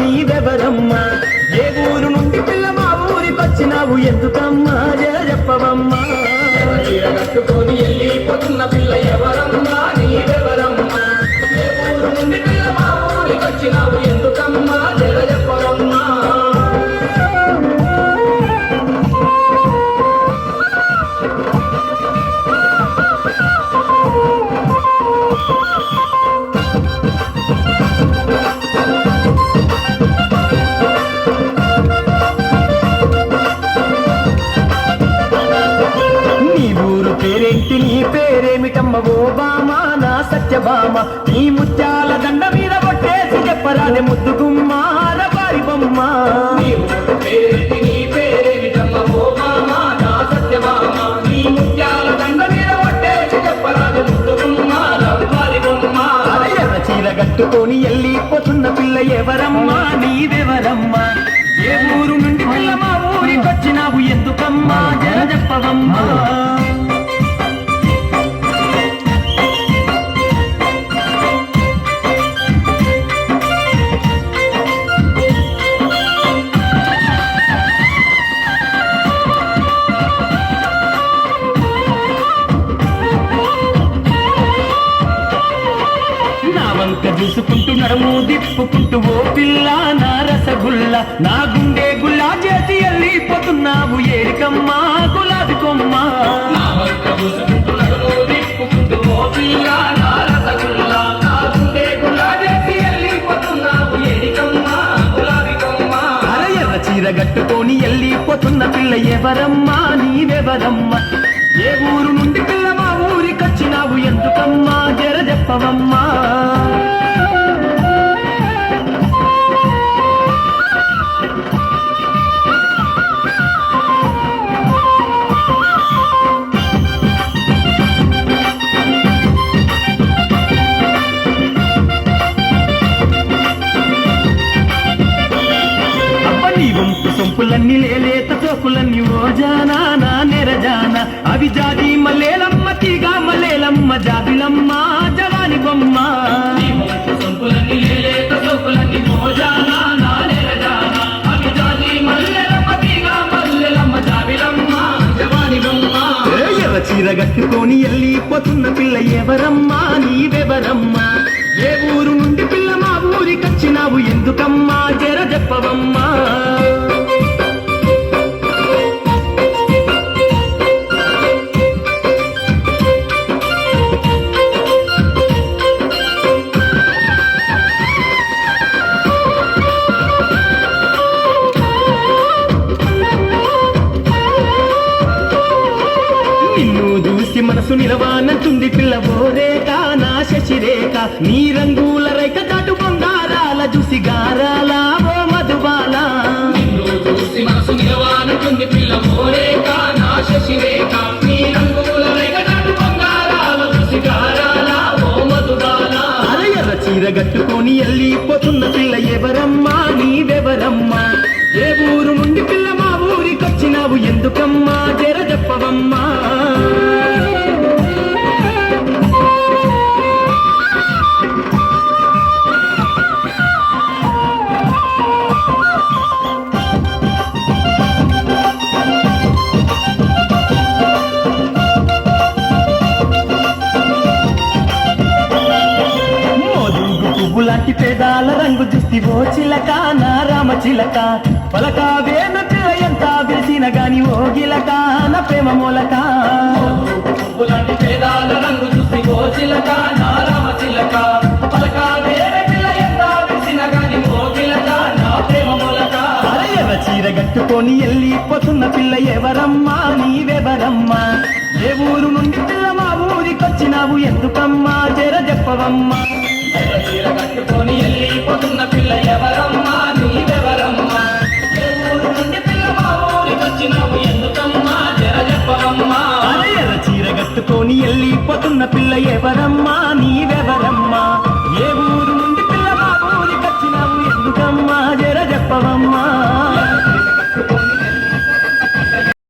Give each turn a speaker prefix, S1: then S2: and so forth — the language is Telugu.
S1: నీవెవరమ్మా? ఏ ఊరు నుండి పిల్ల మా ఊరికొచ్చినావు ఎందుకమ్మా జర చెప్పవమ్మా?
S2: చీర కట్టుకొని వెళ్ళిపోతున్న పిల్ల ఎవరమ్మా నీవెవరమ్మా? ఏ ఊరు నుండి పిల్ల మా ఊరికొచ్చినావు ఎందుకమ్మా జర చెప్పవమ్మా?
S1: పేరేంటి నీ పేరేమిటమ్మ ఓ బామా నా సత్యభామ? నీ ముత్యాల దండ మీద కొట్టేసి చెప్పరాదే ముద్దుగుమ్మ రబారి బొమ్మ.
S2: నీ పేరేంటి నీ పేరేమిటమ్మ ఓ బామా నా సత్యభామ? నీ ముత్యాల దండ మీద కొట్టేసి చెప్పరాదే ముద్దుగుమ్మ రబారి బొమ్మ.
S1: ఎర్ర చీర కట్టుకొని వెళ్ళిపోతున్న పిల్ల ఎవరమ్మా నీవెవరమ్మా? ఏ ఊరు నుండి పిల్ల మా ఊరికొచ్చినావు ఎందుకమ్మా జర చెప్పవమ్మా? చూసుకుంటూ నడుము దిప్పుకుంటూ ఓ పిల్ల నా రసగుల్ల నా గుండె గుల్లా చేసి వెళ్ళిపోతున్నావు ఏరికమ్మా గులాబీ కొమ్మ. ఎర్ర చీర కట్టుకొని వెళ్ళిపోతున్న పిల్ల ఎవరమ్మా నీవెవరమ్మా? ఏ ఊరు నుండి పిల్ల మా ఊరికొచ్చినావు ఎందుకమ్మా జర చెప్పవమ్మా? సొంపులన్నీ లేలేత చోకులన్నీ ఓ జానా నా నెరజాన అవి జాది మల్లేలమ్మ తీగా మల్లేలమ్మ జాబిలమ్మ జవాని బొమ్మ.
S2: సొంపులన్నీ లేలేత చోకులన్నీ ఓ జానా నా నెరజాన అవి జాది మల్లేలమ్మ తీగా మల్లేలమ్మ జాబిలమ్మ జవాని బొమ్మ.
S1: ఎర్ర చీర కట్టుకొని వెళ్ళిపోతున్న పిల్ల ఎవరమ్మా నీవెవరమ్మా? ఏ ఊరు నుండి పిల్ల మా ఊరికొచ్చినావు ఎందుకమ్మా జర చెప్పవమ్మా? మనసు నిలవానంటుంది పిల్ల ఓరేక నా శశిరేఖ నీ రంగుల రేఖ దాటు బంగారాల చూసి గారాల ఓ మధుబాల.
S2: మనసు నిలవానంటుంది పిల్ల ఓరేక నా శశిరేఖ నీ రంగుల రేఖ దాటు బంగారాల చూసి గారాల ఓ మధుబాల.
S1: ఎర్ర చీర కట్టుకొని వెళ్ళిపోతున్న పిల్ల ఎవరమ్మా నీవెవరమ్మా? ఏ ఊరు నుండి పిల్ల మా ఊరికొచ్చినావు ఎందుకమ్మా జర చెప్పవమ్మా? లాంటి పేదాల రంగు చూసి ఓ చిలక నా రామ చిలక పలకావేన పిల్ల ఎంత విరిసిన గాని ఓ గిలక నా ప్రేమ మూలక.
S2: లాంటి పేదాల రంగు చూసి ఓ చిలక నా రామ చిలక పలకావేన పిల్ల ఎంత విరిసిన గాని ఓ గిలక నా ప్రేమ మూలక.
S1: ఎర్ర చీర కట్టుకొని వెళ్ళిపోతున్న పిల్ల ఎవరమ్మా నీవెవరమ్మా? ఏ ఊరు నుండి పిల్ల మా ఊరికొచ్చినావు ఎందుకమ్మా జర చెప్పవమ్మా?
S2: చీర కట్టుకొని వెళ్ళిపోతున్న పిల్ల ఎవరమ్మా